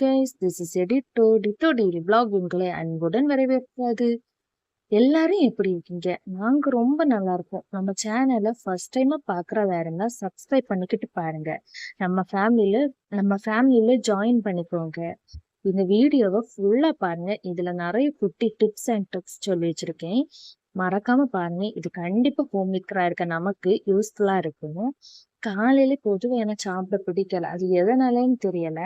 Guys, this is எடிட்டோ டிட்டோ daily vlog உங்களை அன்புடன் வரவேற்கிறது. எல்லாரும் எப்படி இருக்கீங்க? நாங்க ரொம்ப நல்லா இருக்கோம். நம்ம சேனலை ஃபர்ஸ்ட் டைமா பாக்குறதா இருந்தா சப்ஸ்கிரைப் பண்ணிக்கிட்டு பாருங்க. நம்ம ஃபேமிலியில ஜாயின் பண்ணிக்கோங்க. இந்த வீடியோவை ஃபுல்லா பாருங்க. இதுல நிறைய குட்டி டிப்ஸ் அண்ட் ட்ரிக்ஸ் சொல்லி வச்சிருக்கேன். மறக்காம பாருங்க. இது கண்டிப்பா ஹோம் மேக்கரா இருக்க நமக்கு யூஸ்ஃபுல்லா இருக்கும். காலையில பொதுவா எனக்கு சாப்பிட பிடிக்கல. அது எதனாலன்னு தெரியல.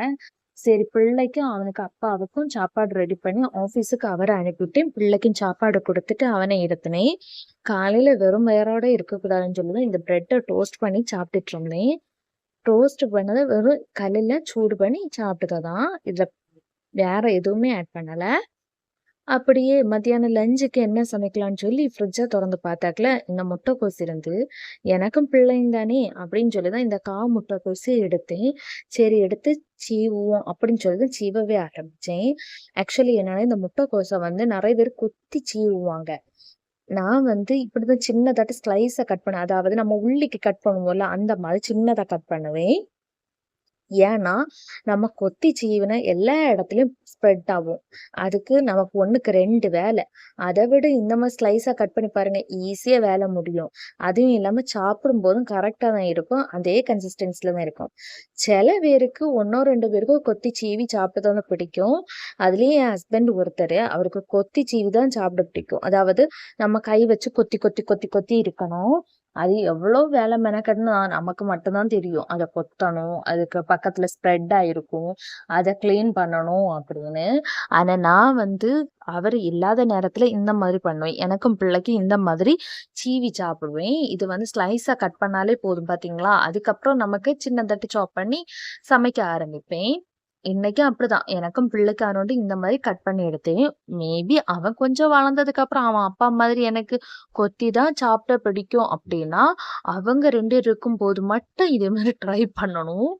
சரி, பிள்ளைக்கும் அவனுக்கு அப்பாவுக்கும் சாப்பாடு ரெடி பண்ணி ஆபீஸுக்கு அவரை அனுப்பிவிட்டு பிள்ளைக்கும் சாப்பாடு கொடுத்துட்டு அவனை எடுத்தினேன். காலையில வெறும் வயரோட இருக்கக்கூடாதுன்னு சொல்லிதான் இந்த பிரெட்டை டோஸ்ட் பண்ணி சாப்பிட்டுட்டு இருந்தேன். டோஸ்ட் பண்ணதை வெறும் கல்லுல சூடு பண்ணி சாப்பிட்டதான். இதுல வேற எதுவுமே ஆட் பண்ணல. அப்படியே மத்தியானம் லஞ்சுக்கு என்ன சமைக்கலாம்னு சொல்லி ஃப்ரிட்ஜை திறந்து பார்த்தாக்கல இந்த முட்டைக்கோஸ் இருந்து, எனக்கும் பிள்ளைங்க தானே அப்படின்னு சொல்லிதான் இந்த முட்டைக்கோசு எடுத்தேன். சரி, எடுத்து சீவுவோம் அப்படின்னு சொல்லிதான் சீவவே ஆரம்பிச்சேன். ஆக்சுவலி என்னன்னா, இந்த முட்டைக்கோசை நிறைய பேர் கொத்தி சீவுவாங்க. நான் இப்படிதான் சின்னதாட்டு ஸ்லைஸை கட் பண்ண, அதாவது நம்ம உள்ளிக்கு கட் பண்ணுவோம்ல அந்த மாதிரி சின்னதா கட் பண்ணுவேன். ஏன்னா நம்ம கொத்தி சீவின எல்லா இடத்துலயும் ஸ்ப்ரெட் ஆகும். அதுக்கு நமக்கு 1க்கு 2 வேலை. அதை விட இந்த மாதிரி ஸ்லைஸா கட் பண்ணி பாருங்க, ஈஸியா வேலை முடியும். அதுவும் இல்லாம சாப்பிடும் போதும் கரெக்டா தான் இருக்கும். அதே கன்சிஸ்டன்சில தான் இருக்கும். சில பேருக்கு 1-2 பேருக்கும் கொத்தி சீவி சாப்பிட்டதான் பிடிக்கும். அதுலயும் என் ஹஸ்பண்ட் ஒருத்தர், அவருக்கு கொத்தி சீவி தான் சாப்பிட பிடிக்கும். அதாவது நம்ம கை வச்சு கொத்தி கொத்தி கொத்தி கொத்தி இருக்கணும். அது எவ்வளோ வேலை மெனக்கெட்டுன்னு நமக்கு மட்டும்தான் தெரியும். அதை கொத்தணும், அதுக்கு பக்கத்துல ஸ்ப்ரெட் ஆயிருக்கும், அதை கிளீன் பண்ணணும் அப்படின்னு. ஆனா நான் அவர் இல்லாத நேரத்துல இந்த மாதிரி பண்ணுவேன். எனக்கும் பிள்ளைக்கு இந்த மாதிரி சீவி சாப்பிடுவேன். இது ஸ்லைஸா கட் பண்ணாலே போதும் பாத்தீங்களா. அதுக்கப்புறம் நமக்கு சின்னதாட்டி சாப் பண்ணி சமைக்க ஆரம்பிப்பேன். இன்னைக்கும் அப்படிதான். எனக்கும் பிள்ளைக்கானோண்டு இந்த மாதிரி கட் பண்ணி எடுத்தேன். மேபி அவன் கொஞ்சம் வளர்ந்ததுக்கு அப்புறம் அவன் அப்பா மாதிரி எனக்கு கொத்தி தான் சாப்பிட பிடிக்கும் அப்படின்னா, அவங்க 2 இருக்கும் போது மட்டும் இதே மாதிரி ட்ரை பண்ணணும்.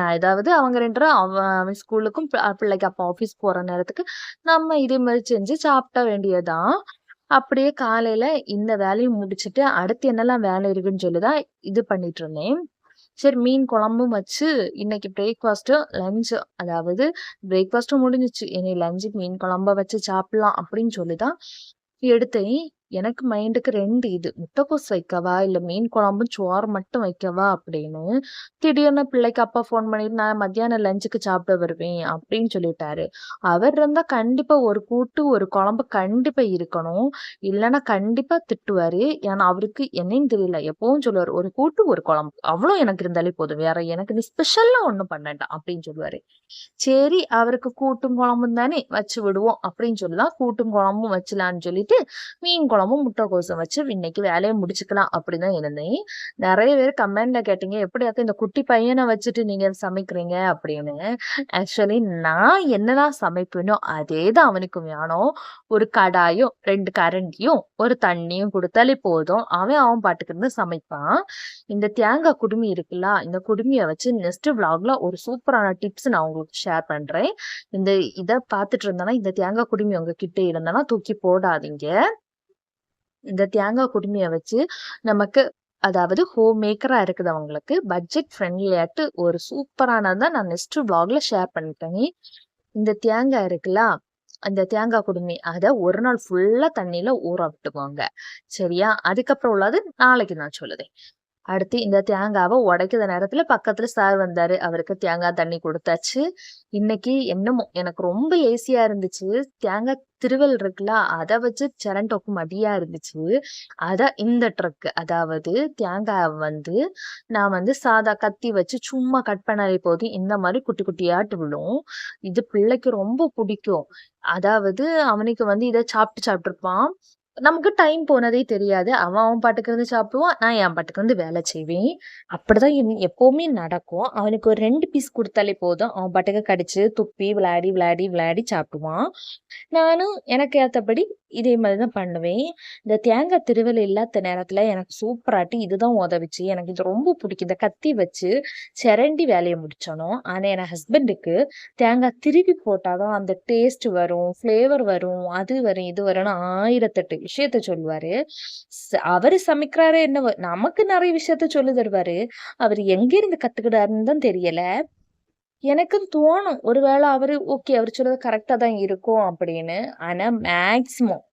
அதாவது அவங்க 2 பேரும் அவன் ஸ்கூலுக்கும் பிள்ளைக்கு அப்பா ஆஃபீஸ் போற நேரத்துக்கு நம்ம இதே மாதிரி செஞ்சு சாப்பிட வேண்டியதுதான். அப்படியே காலையில இந்த வேலையும் முடிச்சுட்டு அடுத்து என்னெல்லாம் வேலை இருக்குன்னு சொல்லிதான் இது பண்ணிட்டு இருந்தேன். சரி, மீன் குழம்பும் வச்சு இன்னைக்கு பிரேக்ஃபாஸ்ட்டு லஞ்சு, அதாவது பிரேக்ஃபாஸ்ட்டும் முடிஞ்சிச்சு, இனி லஞ்சுக்கு மீன் குழம்ப வச்சு சாப்பிடலாம் அப்படின்னு சொல்லிதான் எடுத்தேன். எனக்கு மைண்டுக்கு 2 இது, முட்டைக்கோஸ் வைக்கவா இல்ல மீன் குழம்பும் சோறு மட்டும் வைக்கவா அப்படின்னு. திடீர்னு பிள்ளைக்கு அப்பா ஃபோன் பண்ணிட்டு நான் மத்தியானம் லஞ்சுக்கு சாப்பிட வருவேன் அப்படின்னு சொல்லிட்டாரு. அவர் இருந்தா கண்டிப்பா ஒரு கூட்டு ஒரு குழம்பு கண்டிப்பா இருக்கணும். இல்லைன்னா கண்டிப்பா திட்டுவாரு. ஏன்னா அவருக்கு என்னன்னு தெரியல, எப்பவும் சொல்லுவாரு, ஒரு கூட்டு ஒரு குழம்பு அவ்வளவு எனக்கு இருந்தாலே போதும், வேற எனக்கு நீ ஸ்பெஷல்லா ஒண்ணும் பண்ணேன்டா அப்படின்னு சொல்லுவாரு. சரி, அவருக்கு கூட்டும் குழம்பும் தானே வச்சு விடுவோம் அப்படின்னு சொல்லிதான் கூட்டும் குழம்பும் வச்சலான்னு சொல்லிட்டு மீன் குழம்பும் முட்டைக்கோசும் வச்சு இன்னைக்கு வேலையை முடிச்சுக்கலாம் அப்படிதான் இருந்தேன். நிறைய பேர் கமெண்ட்ல கேட்டீங்க, எப்படியாக்க இந்த குட்டி பையனை வச்சுட்டு நீங்க சமைக்கிறீங்க அப்படின்னு. ஆக்சுவலி நான் என்னதான் சமைப்பேனோ அதே தான் அவனுக்கும் வேணும். ஒரு கடாயும் 2 கரண்டியும் ஒரு தண்ணியும் கொடுத்தாலே போதும், அவன் பாட்டுக்கு இருந்து சமைப்பான். இந்த தேங்காய் குடுமி இருக்குல்ல, இந்த குடுமியை வச்சு நெக்ஸ்ட் vlogல ஒரு சூப்பரான டிப்ஸ் நான் உங்களுக்கு ஷேர் பண்றேன். இதை பார்த்துட்டு இருந்தானா, இந்த தேங்காய் குடுமி உங்ககிட்ட இருந்தானா தூக்கி போடாதீங்க. இந்த தேங்காய் குடுமியை வச்சு நமக்கு, அதாவது ஹோம் மேக்கரா இருக்குது அவங்களுக்கு பட்ஜெட் ஃப்ரெண்ட்லியாட்டு ஒரு சூப்பரானதான் நான் நெக்ஸ்ட் vlogல ஷேர் பண்ணிட்டேன். இந்த தேங்காய் இருக்குல்ல, அந்த தேங்காய் குடுமி அதை ஒரு நாள் ஃபுல்லா தண்ணியில ஊற விட்டுவாங்க. சரியா, அதுக்கப்புறம் உள்ளது நாளைக்கு நான் சொல்லுதேன். அடுத்து இந்த தேங்காவை உடைக்கிற நேரத்துல பக்கத்துல சார் வந்தாரு, அவருக்கு தேங்காய் தண்ணி கொடுத்தாச்சு. இன்னைக்கு என்னமோ எனக்கு ரொம்ப ஈஸியா இருந்துச்சு. தேங்காய் திருவல் இருக்குல்ல, அதை வச்சு சிரண்டோக்கு மடியா இருந்துச்சு. இந்த ட்ரிக், அதாவது தேங்காய் நான் சாதா கத்தி வச்சு சும்மா கட் பண்ணாலே போதும், இந்த மாதிரி குட்டி குட்டியாட்டு விழும். இது பிள்ளைக்கு ரொம்ப பிடிக்கும். அதாவது அவனுக்கு இதை சாப்பிட்டுருப்பான். நமக்கு டைம் போனதே தெரியாது. அவன் பாட்டுக்கு இருந்து சாப்பிடுவான், நான் என் பாட்டுக்கு வேலை செய்வேன். அப்படிதான் எப்பவுமே நடக்கும். அவனுக்கு ஒரு 2 பீஸ் கொடுத்தாலே போதும், அவன் பாட்டுக்கு கடிச்சு துப்பி விளையாடி விளையாடி விளையாடி சாப்பிடுவான். நானும் எனக்கு ஏத்தபடி இதே மாதிரிதான் பண்ணுவேன். இந்த தேங்காய் திருவல் இல்லாத நேரத்துல எனக்கு சூப்பராட்டி இதுதான் உதவிச்சு. எனக்கு இது ரொம்ப பிடிக்கும். இந்த கத்தி வச்சு சிரண்டி வேலையை முடிச்சணும். ஆனா என் ஹஸ்பண்டுக்கு தேங்காய் திருவி போட்டாதான் அந்த டேஸ்ட் வரும், ஃபிளேவர் வரும், அது வரும் இது வரும்னு 1008 விஷயத்த சொல்லுவாரு. அவரு சமைக்கிறாரு என்னவோ, நமக்கு நிறைய விஷயத்த சொல்லி தருவாரு. அவர் எங்க இருந்து கத்துக்கிட்டாருன்னு தான் தெரியல. எனக்கும் தோணும். ஒருவேள ஓகே அவரு சொல்றது கரெக்ட்டா தான் இருக்கும் அப்படின்னு. ஆனா மேக்ஸிமம்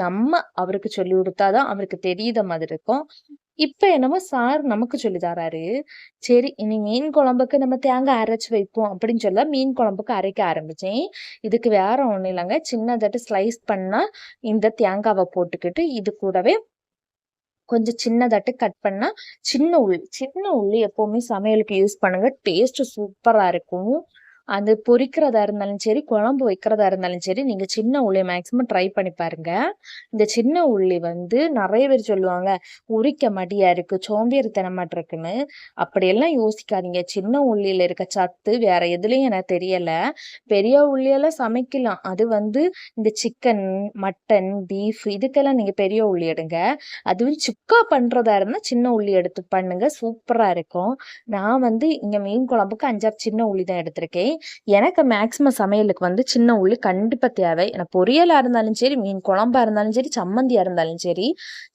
நம்ம அவருக்கு சொல்லிக் குடுத்தா தான் அவருக்கு தெரியிற மாதிரி இருக்கும். இப்ப என்னமோ சார் நமக்கு சொல்லி தராரு. சரி இனி மீன் குழம்புக்கு நம்ம தேங்காய் அரைச்சு வைப்போம் அப்படின்னு சொல்ல மீன் குழம்புக்கு அரைக்க ஆரம்பிச்சேன். இதுக்கு வேற ஒண்ணும் இல்லங்க. சின்னதாட்டு ஸ்லைஸ் பண்ணா இந்த தேங்காவ போட்டுக்கிட்டு, இது கூடவே கொஞ்சம் சின்னதாட்டு கட் பண்ணா சின்ன உள்ளி எப்பவுமே சமையலுக்கு யூஸ் பண்ணுங்க. டேஸ்ட் சூப்பரா இருக்கும். அது பொரிக்கிறதா இருந்தாலும் சரி, குழம்பு வைக்கிறதா இருந்தாலும் சரி, நீங்க சின்ன உள்ளி மேக்ஸிமம் ட்ரை பண்ணி பாருங்க. இந்த சின்ன உள்ளி வந்து நெறைய பேர் சொல்லுவாங்க, "உரிக்க மடியா இருக்கு, சோம்பேறித்தனமாட்டு இருக்குன்னு." அப்படியெல்லாம் யோசிக்காதீங்க. சின்ன உள்ளியில இருக்க சத்து வேற எதுலயும் எனக்கு தெரியல. பெரிய உள்ளியெல்லாம் சமைக்கலாம். அது வந்து இந்த சிக்கன், மட்டன், பீஃப் இதுக்கெல்லாம் நீங்க பெரிய உள்ளி எடுங்க. அதுவும் சுக்கா பண்றதா இருந்தா சின்ன உள்ளி எடுத்து பண்ணுங்க. சூப்பரா இருக்கும். நான் வந்து இங்க மீன் குழம்புக்கு 5, 6 சின்ன உள்ளி தான் எடுத்திருக்கேன். எனக்கு மேக்ஸிமம் சமையலுக்கு வந்து சின்ன உள்ளி கண்டிப்பா தேவை. எனக்கு பொரியலா இருந்தாலும் சரி, மீன் குழம்பா இருந்தாலும் சரி, சம்மந்தியா இருந்தாலும் சரி,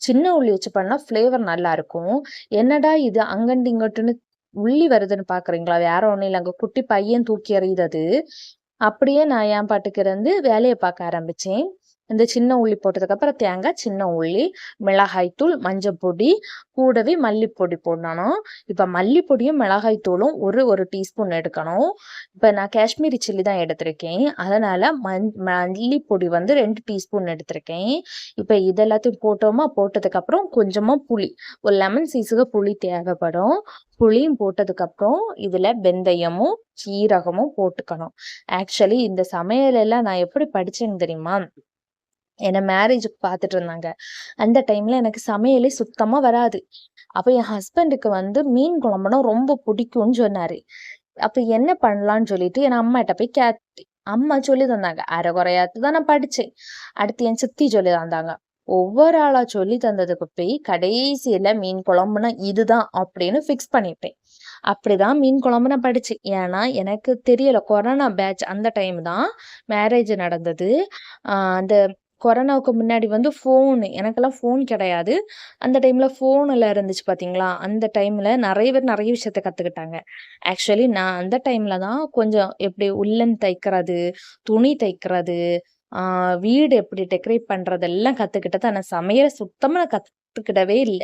சின்ன உள்ளி வச்சு பண்ணா ஃப்ளேவர் நல்லாருக்கும். என்னடா இது அங்கண்டு இங்கட்டுன்னு உள்ளி வருதுன்னு பார்க்குறீங்களா? வேற ஒண்ணும் இல்லங்க. குட்டி பையன் தூக்கி எறியுது. அப்படியே நான் என் பாட்டுக்கு இருந்து வேலைய பார்க்க ஆரம்பிச்சேன். இந்த சின்ன உள்ளி போட்டதுக்கப்புறம் தேங்காய், சின்ன உள்ளி, மிளகாய் தூள், மஞ்சள் பொடி, கூடவே மல்லிப்பொடி போடணும். இப்ப மல்லிப்பொடியும், மிளகாய் தூளும் ஒரு டீஸ்பூன் எடுக்கணும். இப்ப நான் காஷ்மீரி சில்லி தான் எடுத்திருக்கேன். அதனால மல்லிப்பொடி வந்து 2 டீஸ்பூன் எடுத்திருக்கேன். இப்ப இது எல்லாத்தையும் போட்டோமா, போட்டதுக்கப்புறம் கொஞ்சமா புளி, ஒரு லெமன் சைஸுக்கு புளி தேவைப்படும். புளியும் போட்டதுக்கப்புறம் இதுல வெந்தயமும், சீரகமும் போட்டுக்கணும். ஆக்சுவலி இந்த சமையல் எல்லாம் நான் எப்படி படிச்சேன்னு தெரியுமா? என்ன மேரேஜுக்கு பார்த்துட்டு இருந்தாங்க. அந்த டைம்ல எனக்கு சமையலே சுத்தமா வராது. அப்ப என் ஹஸ்பண்டுக்கு வந்து மீன் குழம்புனா ரொம்ப பிடிக்கும்னு சொன்னாரு. அப்ப என்ன பண்ணலான்னு சொல்லிட்டு என் அம்மாட்ட போய் கேட்டேன். அம்மா சொல்லி தந்தாங்க. அரைகுறையாத்து தான் நான் படிச்சேன். அடுத்து என் சித்தி சொல்லி தந்தாங்க. ஒவ்வொரு ஆளா சொல்லி தந்ததுக்கு போய் கடைசியில மீன் குழம்புனா இதுதான் அப்படின்னு ஃபிக்ஸ் பண்ணிட்டேன். அப்படிதான் மீன் குழம்பு நான் படிச்சேன். ஏன்னா எனக்கு தெரியல. கொரோனா பேட்ச் அந்த டைம் தான் மேரேஜ் நடந்தது. அந்த கொரோனாவுக்கு முன்னாடி வந்து எனக்கெல்லாம் ஃபோன் கிடையாது. அந்த டைம்ல ஃபோன்லாம் இருந்துச்சு பார்த்தீங்களா? அந்த டைம்ல நெறைய பேர் நெறைய விஷயத்த கத்துக்கிட்டாங்க. ஆக்சுவலி நான் அந்த டைம்ல தான் கொஞ்சம் எப்படி உல்லன் தைக்கிறது, துணி தைக்கிறது, ஆ வீடு எப்படி டெக்கரேட் பண்றதெல்லாம் கத்துக்கிட்டது. ஆனா சமையல சுத்தமா நான் கத்துக்கிடவே இல்ல.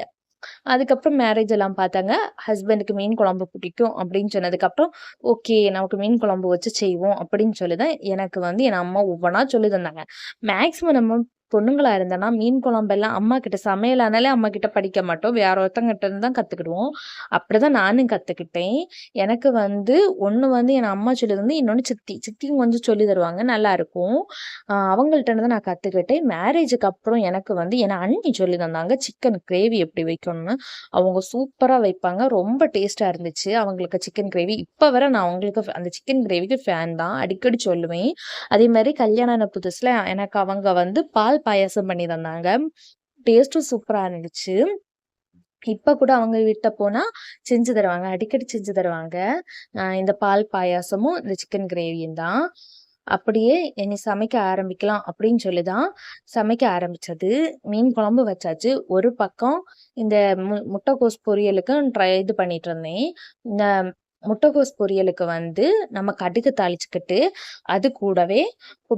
அதுக்கப்புறம் மேரேஜ் எல்லாம் பார்த்தாங்க. ஹஸ்பண்டுக்கு மீன் குழம்பு பிடிக்கும் அப்படின்னு சொன்னதுக்கப்புறம், ஓகே நமக்கு மீன் குழம்பு வச்சு செய்வோம் அப்படின்னு சொல்லி தான் எனக்கு வந்து என் அம்மா ஒவ்வொன்னா சொல்லி தந்தாங்க. மேக்ஸிமம் நம்ம பொண்ணுங்களா இருந்தோம்னா, மீன் குழம்பெல்லாம் அம்மா கிட்ட சமையல் அம்மா கிட்ட படிக்க மாட்டோம். வேற ஒருத்தவங்ககிட்ட இருந்து தான் கத்துக்கிடுவோம். அப்படிதான் நானும் கத்துக்கிட்டேன். எனக்கு வந்து ஒண்ணு வந்து என் அம்மா சொல்லி தந்து, இன்னொன்னு சித்தியும் கொஞ்சம் சொல்லி தருவாங்க. நல்லாருக்கும். அவங்கள்ட்ட இருந்து தான் நான் கத்துக்கிட்டேன். மேரேஜுக்கு அப்புறம் எனக்கு வந்து என் அண்ணி சொல்லி தந்தாங்க. சிக்கன் கிரேவி எப்படி வைக்கணும்னு. அவங்க சூப்பரா வைப்பாங்க. ரொம்ப டேஸ்ட்டா இருந்துச்சு. அவங்களுக்கு சிக்கன் கிரேவி. இப்ப வர நான் அவங்களுக்கு அந்த சிக்கன் கிரேவிக்கு ஃபேன் தான். அடிக்கடி சொல்லுவேன். அதே மாரி கல்யாணம் ஆன புதுசுல எனக்கு அவங்க வந்து பால் பாயாசம் பண்ணி தந்தாங்க. டேஸ்ட்டும் சூப்பரா இருந்துச்சு. இப்ப கூட அவங்க வீட்ல போனா செஞ்சு தருவாங்க. அடிக்கடி செஞ்சு தருவாங்க. இந்த பால் பாயாசமும், இந்த சிக்கன் கிரேவியும் தான். அப்படியே இனி சமைக்க ஆரம்பிக்கலாம் அப்படின்னு சொல்லி தான் சமைக்க ஆரம்பிச்சது. மீன் குழம்பு வச்சாச்சு. ஒரு பக்கம் இந்த முட்டைக்கோஸ் பொரியலுக்கு இது பண்ணிட்டு இருந்தேன். இந்த முட்டைக்கோஸ் பொரியலுக்கு வந்து நம்ம கடுகு தாளிச்சுக்கிட்டு, அது கூடவே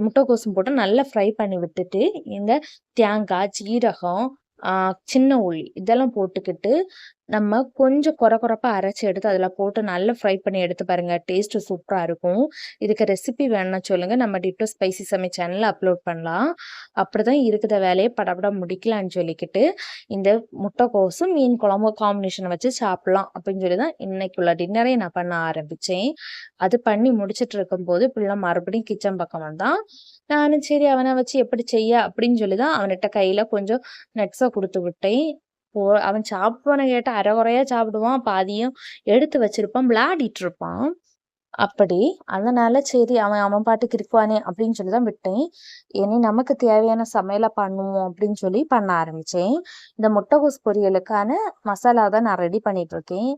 முட்டைக்கோஸும் போட்டு நல்லா ஃப்ரை பண்ணி விட்டுட்டு, இந்த தேங்காய், சீரகம், ஆ சின்ன உள்ளி இதெல்லாம் போட்டுக்கிட்டு, நம்ம கொஞ்சம் கொரகொரப்பா அரைச்சு எடுத்து அதில போட்டு நல்லா ஃப்ரை பண்ணி எடுத்து பாருங்க. டேஸ்ட்டு சூப்பரா இருக்கும். இதுக்கு ரெசிபி வேணும்னா சொல்லுங்க. நம்ம டிட்டோ ஸ்பைசி சமையல் சேனல்ல அப்லோட் பண்ணலாம். அப்படிதான் இருக்கிற வேலைய படபட முடிக்கலான்னு சொல்லிக்கிட்டு, இந்த முட்டைக்கோசும், மீன் குழம்பு காம்பினேஷன் வச்சு சாப்பிடலாம் அப்படின்னு சொல்லி தான் இன்னைக்குள்ள டின்னரே நான் பண்ண ஆரம்பிச்சேன். அது பண்ணி முடிச்சுட்டு இருக்கும்போது, பிள்ள மறுபடியும் கிச்சன் பக்கம் வந்தான். நானும் சரி அவன வச்சு எப்படி செய்ய அப்படின்னு சொல்லி தான் அவன்கிட்ட கையில கொஞ்சம் நட்ஸ குடுத்து விட்டேன். அவன் சாப்பிடுவான்னு கேட்டா அரைகுறையா சாப்பிடுவான். பாதியும் எடுத்து வச்சிருப்பான். விளையாடிட்டு இருப்பான். அப்படி. அதனால சரி அவன் அவன் பாட்டுக்கு இருக்குவானே அப்படின்னு சொல்லி தான் விட்டேன். இனி நமக்கு தேவையான சமையல பண்ணுவோம் அப்படின்னு சொல்லி பண்ண ஆரம்பிச்சேன். இந்த முட்டைகோஸ் பொரியலுக்கான மசாலா தான் நான் ரெடி பண்ணிட்டு இருக்கேன்.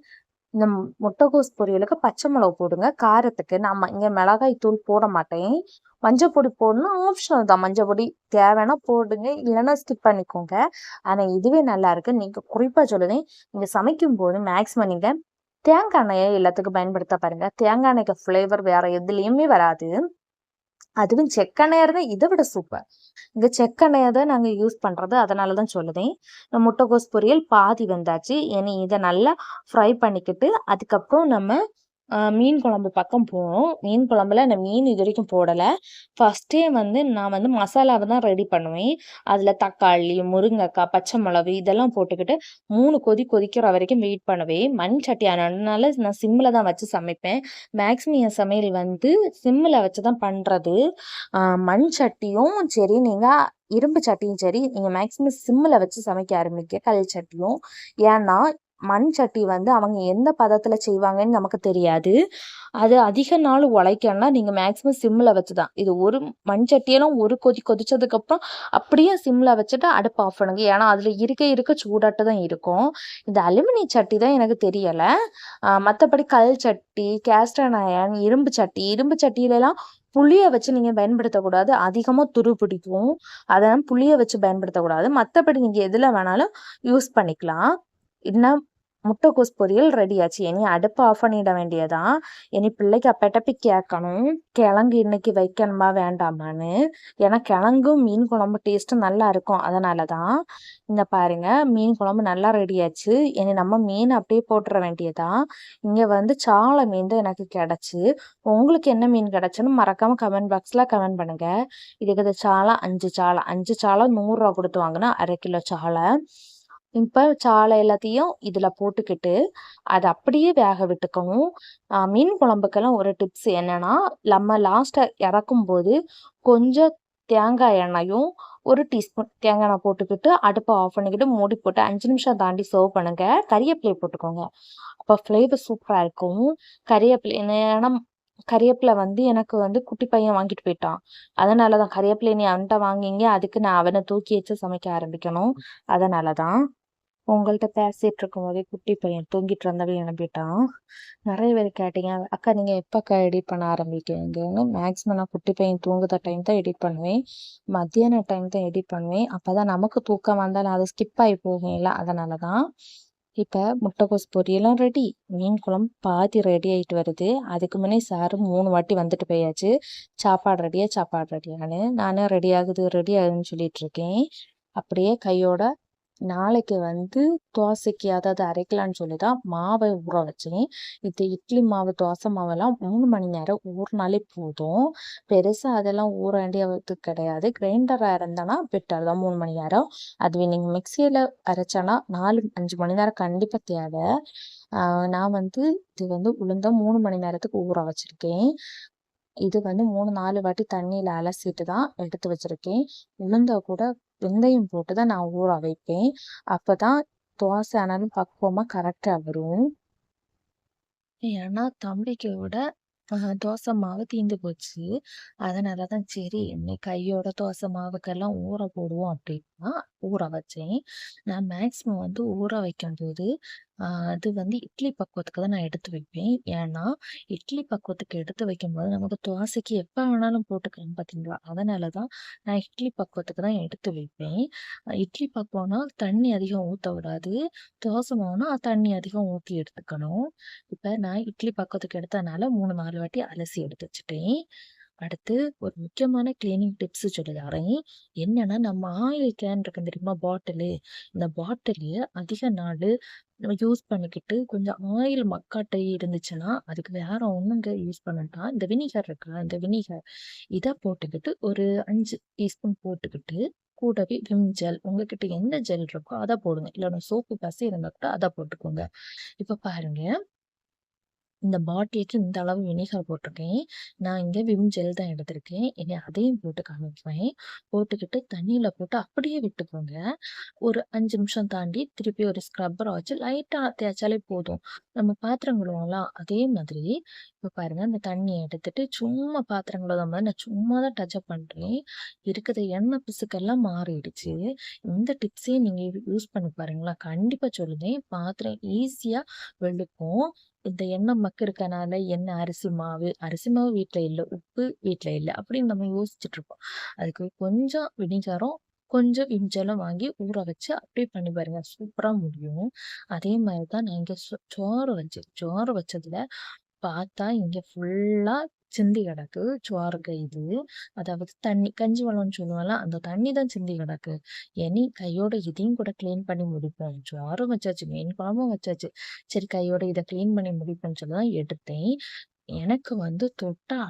இந்த முட்டைகோஸ் பொரியலுக்கு பச்சை மிளகு போடுங்க. காரத்துக்கு நம்ம இங்க மிளகாய் தூள் போட மாட்டேன். மஞ்சள் பொடி போடணும் ஆப்ஷனல் தான். மஞ்சள் பொடி தேவைன்னா போடுங்க. இல்லைன்னா ஸ்கிப் பண்ணிக்கோங்க. ஆனா இதுவே நல்லா இருக்கு. நீங்க குறிப்பா சொல்லுவேன். நீங்க சமைக்கும்போது மேக்ஸிமம் நீங்க தேங்காய் எண்ணெயை எல்லாத்துக்கும் பயன்படுத்த பாருங்க. தேங்காய் எண்ணெய்க்கு ஃப்ளேவர் வேற எதுலயுமே வராது. அதுவும் செக்கெண்ணெயா இருந்தா இதை விட சூப்பர். இங்க செக்கெண்ணெயை தான் நாங்க யூஸ் பண்றது, அதனாலதான் சொல்லுதேன். முட்டைகோஸ் பொரியல் பாதி வெந்தாச்சு. இனி இதை நல்லா ஃப்ரை பண்ணிக்கிட்டு அதுக்கப்புறம் நம்ம மீன் குழம்பு பக்கம் போகணும். மீன் குழம்புல நான் மீன் இது வரைக்கும் போடலை. ஃபஸ்ட்டே நான் மசாலாவை தான் ரெடி பண்ணுவேன். அதில் தக்காளி, முருங்கைக்காய், பச்சை மிளகு இதெல்லாம் போட்டுக்கிட்டு 3 கொதிக்கிற வரைக்கும் வெயிட் பண்ணுவேன். மண் சட்டி அதனால நான் சிம்மில் தான் வச்சு சமைப்பேன். மேக்ஸிமம் என் சமையல் சிம்மில் வச்சு தான் பண்ணுறது. மண் சட்டியும் சரி, நீங்கள் இரும்பு சட்டியும் சரி, நீங்கள் மேக்ஸிமம் சிம்மில் வச்சு சமைக்க ஆரம்பிக்க. கல் சட்டியும். ஏன்னா மண் சட்டி அவங்க எந்த பதத்துல செய்வாங்கன்னு நமக்கு தெரியாது. அது அதிக நாள் உழைக்கணும்னா நீங்க மேக்ஸிமம் சிம்ல வச்சுதான். இது ஒரு மண் சட்டியெல்லாம் ஒரு கொதிச்சதுக்கு அப்புறம் அப்படியே சிம்ல வச்சுட்டு அடுப்பு ஆஃப் பண்ணுங்க. ஏன்னா அதுல இருக்க சூடாட்டு தான் இருக்கும். இந்த அலுமினிய சட்டி தான் எனக்கு தெரியல. மற்றபடி கல் சட்டி, கேஸ்டன் அயர்ன், இரும்பு சட்டியிலலாம் புளிய வச்சு நீங்க பயன்படுத்தக்கூடாது. அதிகமா துரு பிடிக்கும். அதனால புளிய வச்சு பயன்படுத்தக்கூடாது. மற்றபடி நீங்க எதுல வேணாலும் யூஸ் பண்ணிக்கலாம். இன்னும் முட்டைகோஸ் பொரியல் ரெடி ஆச்சு. இனி அடுப்பு ஆஃப் பண்ணிட வேண்டியதான். இனி பிள்ளைக்கு அப்பட்ட போய் கேட்கணும், கிழங்கு இன்னைக்கு வைக்கணுமா வேண்டாமான்னு. ஏன்னா கிழங்கும் மீன் குழம்பு டேஸ்ட்டும் நல்லா இருக்கும். அதனாலதான். இந்த பாருங்க, மீன் குழம்பு நல்லா ரெடி ஆச்சு. இனி நம்ம மீன் அப்படியே போட்டுற வேண்டியதான். இங்க சாலை மீன் தான் எனக்கு கிடைச்சு. உங்களுக்கு என்ன மீன் கிடைச்சுன்னு மறக்காம கமெண்ட் பாக்ஸ்ல கமெண்ட் பண்ணுங்க. இதுக்கு சாலை 5 சாலை 100 ரூபா கொடுத்து வாங்கினா 1/2 கிலோ சாலை. இப்போ சாலை எல்லாத்தையும் இதுல போட்டுக்கிட்டு அதை அப்படியே வேக விட்டுக்கணும். மீன் குழம்புக்கெல்லாம் ஒரு டிப்ஸ் என்னன்னா, நம்ம லாஸ்டா இறக்கும் போது கொஞ்சம் தேங்காய் எண்ணெயும் 1 டீஸ்பூன் தேங்காய் எண்ணெய் போட்டுக்கிட்டு அடுப்பை ஆஃப் பண்ணிக்கிட்டு மூடி போட்டு 5 நிமிஷம் தாண்டி சர்வ் பண்ணுங்க. கறிவேப்பிலையை போட்டுக்கோங்க. அப்போ ஃப்ளேவர் சூப்பரா இருக்கும். கறிவேப்பிலை ஏன்னா கறிவேப்பிலை எனக்கு குட்டி பையன் வாங்கிட்டு போயிட்டான். அதனாலதான் கறிவேப்பிலை நீ அவன்கிட்ட வாங்கிங்க, அதுக்கு நான் அவனை தூக்கி வச்சு சமைக்க ஆரம்பிக்கணும். அதனாலதான் உங்கள்கிட்ட பேசிட்டு இருக்கும் போதே குட்டி பையன் தூங்கிட்டு இருந்தவே எழுப்பிட்டான். நிறைய பேர் கேட்டீங்க, அக்கா நீங்க எப்பக்கா எடிட் பண்ண ஆரம்பிக்கிறீங்கன்னு. மேக்ஸிமம் நான் குட்டி பையன் தூங்குற டைம் தான் எடிட் பண்ணுவேன். மத்தியான டைம் தான் எடிட் பண்ணுவேன். அப்பதான் நமக்கு தூக்கம் வந்தாலும் அது ஸ்கிப் ஆகி போகல. அதனாலதான். இப்ப முட்டைகோஸ் பொரியலும் ரெடி, மீன் குழம்பு பாதி ரெடி ஆயிட்டு வருது. அதுக்கு முன்னே சாரு 3 வாட்டி வந்துட்டு போயாச்சு. சாப்பாடு ரெடியான்னு. நானும் ரெடி ஆகுதுன்னு சொல்லிட்டு இருக்கேன். அப்படியே கையோட நாளைக்கு தோசைக்கு அதாவது அரைக்கலான்னு சொல்லி தான் மாவை ஊற வச்சேன். இது இட்லி மாவு, தோசை மாவெல்லாம் 3 மணி நேரம் ஊறினாலே போதும். பெருசா அதெல்லாம் ஊற வேண்டியது கிடையாது. கிரைண்டரா இருந்தனா பெட்டர் தான் 3 மணி நேரம். அதுவே நீங்க மிக்சியில அரைச்சனா 4-5 மணி நேரம் கண்டிப்பா தேவை. நான் இது உளுந்த 3 மணி நேரத்துக்கு ஊற வச்சிருக்கேன். இது 3-4 வாட்டி தண்ணியில அலசிட்டு தான் எடுத்து வச்சிருக்கேன். உளுந்த கூட வெந்தயம் போட்டு தான் நான் ஊற வைப்பேன். அப்பதான் தோசை ஆனாலும் பக்குவமா கரெக்டா வரும். ஏன்னா தம்பிக்கு விட தோசை மாவு தீந்து போச்சு. அதனாலதான் சரி இன்னைக்கு கையோட தோசை மாவுக்கெல்லாம் ஊற போடுவோம் அப்படின்னா ஊற வச்சேன். நான் மேக்ஸிமம் ஊற வைக்கும்போது அது இட்லி பக்குவத்துக்கு தான் நான் எடுத்து வைப்பேன். ஏன்னா இட்லி பக்குவத்துக்கு எடுத்து வைக்கும்போது நமக்கு தோசைக்கு எப்ப வேணாலும் போட்டுக்கலாம் பாத்தீங்களா? அதனாலதான் நான் இட்லி பக்குவத்துக்கு தான் எடுத்து வைப்பேன். இட்லி பக்குவம்னா தண்ணி அதிகம் ஊத்த விடாது. தோசை மாவுனா தண்ணி அதிகம் ஊத்தி எடுத்துக்கணும். இப்ப நான் இட்லி பக்குவத்துக்கு எடுத்ததுனால 3-4 வாட்டி அலசி எடுத்து வச்சுட்டேன். அடுத்து ஒரு முக்கியமான கிளீனிங் டிப்ஸ் சொல்லி தரேன். என்னன்னா, நம்ம ஆயில் கேன் இருக்கு தெரியுமா, பாட்டிலு. இந்த பாட்டிலு அதிக நாள் யூஸ் பண்ணிக்கிட்டு கொஞ்சம் ஆயில் மக்காட்டை இருந்துச்சுன்னா அதுக்கு வேற ஒண்ணுங்க யூஸ் பண்ணட்டா இந்த வினிகர் இருக்குல்ல, இந்த வினிகர் இதை போட்டுக்கிட்டு ஒரு 5 டீஸ்பூன் போட்டுக்கிட்டு கூடவே விம் ஜெல், உங்ககிட்ட எந்த ஜெல் இருக்கோ அதை போடுங்க. இல்லைன்னா சோப்பு பசை இருந்தா கூட அதை போட்டுக்கோங்க. இப்ப பாருங்க, இந்த பாட்டிலுக்கு இந்த அளவு வினிகர் போட்டிருக்கேன். நான் இங்க விம் ஜெல் தான் எடுத்திருக்கேன். இனி அதையும் போட்டு காமிப்பேன். போட்டுக்கிட்டு தண்ணியில போட்டு அப்படியே விட்டுக்கோங்க. ஒரு 5 நிமிஷம் தாண்டி திருப்பி ஒரு ஸ்க்ரப்பரை வச்சு லைட்டா தேய்ச்சாலே போதும். நம்ம பாத்திரம் கழுவோம்ல, அதே மாதிரி இப்ப பாருங்க, இந்த தண்ணியை எடுத்துட்டு சும்மா பாத்திரம் கழுவுற மாதிரி நான் சும்மா தான் டச்சப் பண்றேன். இருக்கிற எண்ணெய் பிசுக்கெல்லாம் மாறிடுச்சு. இந்த டிப்ஸையும் நீங்க யூஸ் பண்ணி பாருங்களா, கண்டிப்பா சொல்லுதேன். பாத்திரம் ஈஸியா வெளுக்கும். இந்த எண்ணெய் மக்கு இருக்கனால எண்ணெய் அரிசி மாவு வீட்டுல இல்ல, உப்பு வீட்டுல இல்ல அப்படின்னு நம்ம யோசிச்சுட்டு இருப்போம். அதுக்கு கொஞ்சம் வினிகரும் கொஞ்சம் விம் வாங்கி ஊற வச்சு அப்படியே பண்ணி பாருங்க. சூப்பரா முடியும். அதே மாரி தான் நான் இங்க சோறு வச்சதுல பார்த்தா இங்க ஃபுல்லா சிந்தி கிடக்கு. இது. அதாவது தண்ணி கஞ்சி வளம்ன்னு சொல்லுவோம்ல, அந்த தண்ணி தான் சிந்தி கிடக்கு. இனி கையோட இதையும் கூட கிளீன் பண்ணி முடிப்போம். சோறும் வச்சாச்சு, மீன் குழம்பும் வச்சாச்சு. சரி கையோட இத கிளீன் பண்ணி முடிப்போம்ன்னு சொல்லி தான் எடுத்தேன். எனக்கு வந்து தொட்டா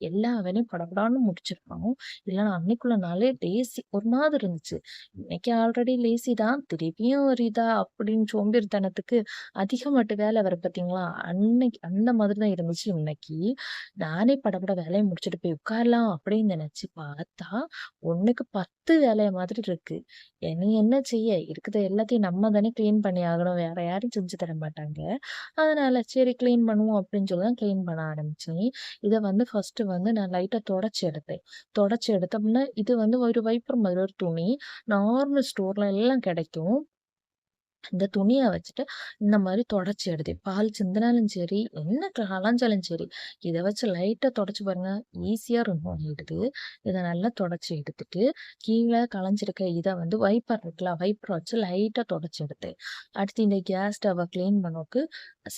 எல்லா வேலையும் படபடான்னு முடிச்சிருக்கணும். இல்லன்னா அன்னைக்குள்ள நாளே லேசி ஒரு மாதிரி இருந்துச்சு. இன்னைக்கு ஆல்ரெடி லேசி தான். திருப்பியும் ஒரு இதா அப்படின்னு சோம்பேறித்தனத்துக்கு அதிகமாட்டு வேலை வரும் பார்த்தீங்களா? அன்னைக்கு அந்த மாதிரி தான் இருந்துச்சு இன்னைக்கு. நானே படபட வேலைய முடிச்சுட்டு போய் உட்காரலாம் அப்படின்னு நினைச்சு பார்த்தா, 1க்கு 10 வேலைய மாதிரி இருக்கு. இனி என்ன செய்ய? இருக்கிறத எல்லாத்தையும் நம்ம தானே கிளீன் பண்ணி ஆகணும். வேற யாரும் செஞ்சு தர மாட்டாங்க. அதனால சரி கிளீன் பண்ணுவோம் அப்படின்னு சொல்லி தான் கிளீன் பண்ண ஆரம்பிச்சேன். இத வந்து ஃபர்ஸ்ட்டு வந்து நான் லைட்டா தொடச்சு எடுத்தேன். தொடச்சு எடுத்தோம்னா, இது வந்து ஒரு வைப்பர் மாதிரி ஒரு துணி. நார்மல் ஸ்டோர்ல எல்லாம் கிடைக்கும். இந்த துணிய வச்சுட்டு இந்த மாரி தொடச்சு எடுத்தேன். பால் சிந்துனாலும் சரி, என்ன கலஞ்சாலும் சரி, இத வச்சு லைட்டா தொடச்சு பாருங்க. ஈஸியா ஆயிடுது. இத நல்லா தொடச்சு எடுத்துட்டு, கீழ கலஞ்சிருக்க இத வந்து வைப்பர் இருக்குல்ல, வைப்பர வச்சு லைட்டா தொடச்சு எடுத்தேன். அடுத்து இந்த கேஸ் ஸ்டவ்வ கிளீன் பண்ணோக்கு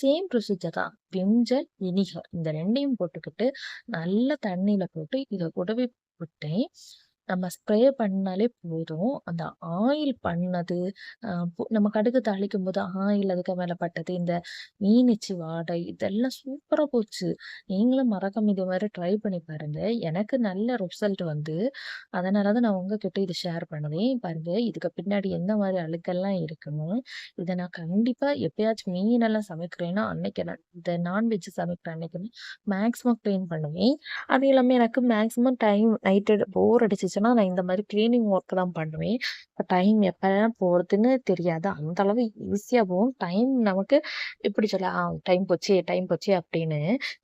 சேம் ப்ரொசீஜர் தான். விம் ஜெல், வினிகர் இந்த 2யும் போட்டுக்கிட்டு, நல்ல தண்ணீல போட்டு இத கூடவே விட்டேன். நம்ம ஸ்ப்ரே பண்ணாலே போதும். அந்த ஆயில் பண்ணது, நம்ம கடுகு தாளிக்கும்போது ஆயில் அதுக்கு மேல பட்டது, இந்த மீன் வாடை இதெல்லாம் சூப்பரா போச்சு. நீங்களும் மறக்காம இது மாரி ட்ரை பண்ணி பாருங்க. எனக்கு நல்ல ரிசல்ட் வந்து, அதனால தான் நான் உங்ககிட்ட இத ஷேர் பண்ணுவேன். பாருங்க இதுக்கு பின்னாடி எந்த மாரி அழுக்கெல்லாம் இருக்குன்னு. இத நான் கண்டிப்பா எப்பயாச்சும் மீனெல்லாம் சமைக்கிறேன்னா, அன்னைக்கு நான் இந்த நான்வெஜ் சமைக்கிற அன்னைக்கு மேக்ஸிமம் கிளீன் பண்ணுவேன். அது எல்லாமே எனக்கு மேக்ஸிமம் டைம் நைட்டு போர் அடிச்சுச்சுன்னா, நான் இந்த மாரி கிளீனிங் ஒர்க் தான் பண்ணுவேன். டைம் எப்பலாம் போறதுன்னு தெரியாது. அந்த அளவு ஈஸியா போகும். டைம் நமக்கு எப்படி சொல்ல, டைம் போச்சே அப்படின்னு.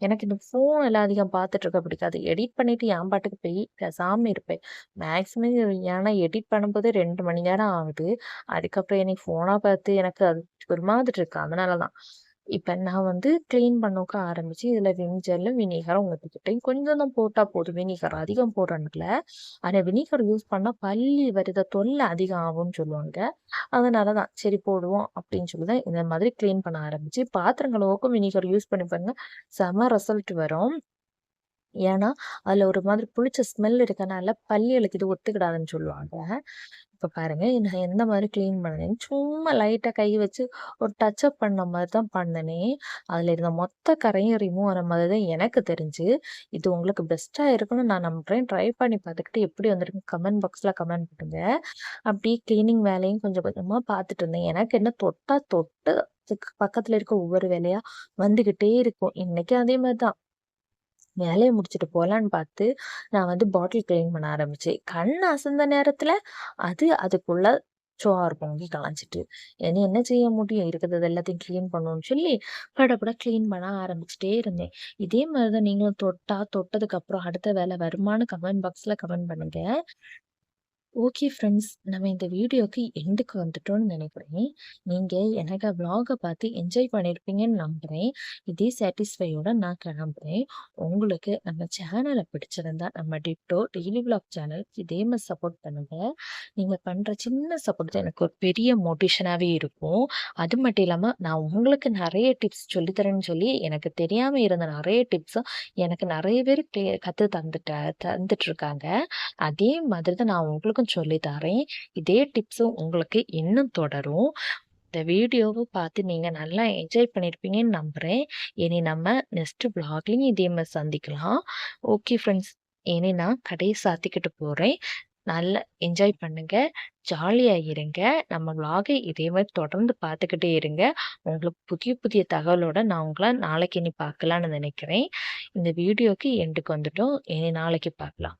எனக்கு இந்த ஃபோன்லாம் அதிகம் பார்த்துட்டு இருக்க பிடிக்காது. எடிட் பண்ணிட்டு என் பாட்டுக்கு போய் பேசாம இருப்பேன். மேக்ஸிமம் ஏன்னா எடிட் பண்ணும்போது 2 மணி நேரம் ஆகுது. அதுக்கப்புறம் எனக்கு ஃபோனா பார்த்து எனக்கு அது ஒரு மாதிரி இருக்கு. அதனால தான். இப்ப நான் வந்து கிளீன் பண்ணோக்க ஆரம்பிச்சு, இதுல விம் ஜெல்லும், வினிகரும் ஊத்திக்கிட்டேன். கொஞ்சம் தான் போட்டா போதும் வினிகர். அதிகம் போடுறதில்ல. ஆனா வினிகர் யூஸ் பண்ணா பல்லி வருத தொல்லை அதிகம் ஆகும்னு சொல்லுவாங்க. அதனால தான் சரி போடுவோம் அப்படின்னு சொல்லி தான் இந்த மாதிரி கிளீன் பண்ண ஆரம்பிச்சு, பாத்திரம் கழுவக்கும் வினிகர் யூஸ் பண்ணி பாருங்க. செம ரிசல்ட் வரும். ஏன்னா, அதுல ஒரு மாதிரி புளிச்ச ஸ்மெல் இருக்கனால பல்லிகளுக்கு இது ஒத்துக்கிடாதுன்னு சொல்லுவாங்க. இப்ப பாருங்க, நான் எந்த மாரி கிளீன் பண்ணேன்னு சும்மா லைட்டா கை வச்சு ஒரு டச் அப் பண்ண மாரி தான் பண்ணுனேன். அதுல இருந்த மொத்த கரையும் ரிமூவ் ஆன மாதிரி தான் எனக்கு தெரிஞ்சு. இது உங்களுக்கு பெஸ்ட்டா இருக்கும்னு நான் நம்புறேன். ட்ரை பண்ணி பார்த்துக்கிட்டு எப்படி வந்திருக்குன்னு கமெண்ட் பாக்ஸ்ல கமெண்ட் பண்ணுங்க. அப்படியே கிளீனிங் வேலையும் கொஞ்சம் கொஞ்சமா பார்த்துட்டு இருந்தேன். எனக்கு என்ன தொட்டா தொட்டு பக்கத்துல இருக்க ஒவ்வொரு வேலையா வந்துகிட்டே இருக்கும். இன்னைக்கும் அதே மாரி தான். வேலைய முடிச்சுட்டு போலான்னு பார்த்து, நான் வந்து பாட்டில் கிளீன் பண்ண ஆரம்பிச்சேன். கண் அசந்த நேரத்துல, அதுக்குள்ள சோறு பொங்கி கலஞ்சிட்டு. இனி என்ன செய்ய முடியும்? இருக்கிறது எல்லாத்தையும் கிளீன் பண்ணணும்னு சொல்லி, படபட கிளீன் பண்ண ஆரம்பிச்சுட்டே இருந்தேன். இதே மாரி தான் நீங்களும் தொட்டதுக்கு அப்புறம் அடுத்த வேலை வருமான்னு கமெண்ட் பாக்ஸ்ல கமெண்ட் பண்ணுங்க. Okay friends. நம்ம இந்த வீடியோக்கு எண்டுக்கு வந்துட்டோம்னு நினைக்கிறேன். நீங்க எனக்கு விளாக பார்த்து என்ஜாய் பண்ணியிருப்பீங்கன்னு நம்புறேன். இதே சாட்டிஸ்ஃபையோட நான் கிளம்புறேன். உங்களுக்கு நம்ம சேனல பிடிச்சிருந்தா நம்ம டிட்டோ டெய்லி விளாக் சேனல் இதே மாரி சப்போர்ட் பண்ணுங்க. நீங்க பண்ற சின்ன சப்போர்ட் தான் எனக்கு ஒரு பெரிய மோட்டிவேஷனாவே இருக்கும். அது மட்டும் இல்லாம நான் உங்களுக்கு நெறைய டிப்ஸ் சொல்லி தரேன்னு சொல்லி எனக்கு தெரியாம இருந்த நெறைய டிப்ஸ எனக்கு நெறைய பேர் கத்து தந்துட்டு இருக்காங்க. அதே மாதிரி தான் நான் உங்களுக்கும் சொல்லி தரேன். இதே டிப்ஸும் உங்களுக்கு இன்னும் தொடரும். இந்த வீடியோவ பார்த்து நீங்க நல்லா என்ஜாய் பண்ணியிருப்பீங்கன்னு நம்புறேன். இனி நம்ம நெக்ஸ்ட் விளாக்லயும் இதே மாரி சந்திக்கலாம். Okay friends. இனி நான் கடைய சாத்திக்கிட்டு போறேன். நல்லா என்ஜாய் பண்ணுங்க. ஜாலியா இருங்க. நம்ம விளாக இதே மாரி தொடர்ந்து பார்த்துக்கிட்டே இருங்க. உங்களுக்கு புதிய புதிய தகவலோட நான் உங்கள நாளைக்கு இனி பார்க்கலான்னு நினைக்கிறேன். இந்த வீடியோக்கு எண்டுக்கு வந்துட்டோம். இனி நாளைக்கு பார்க்கலாம்.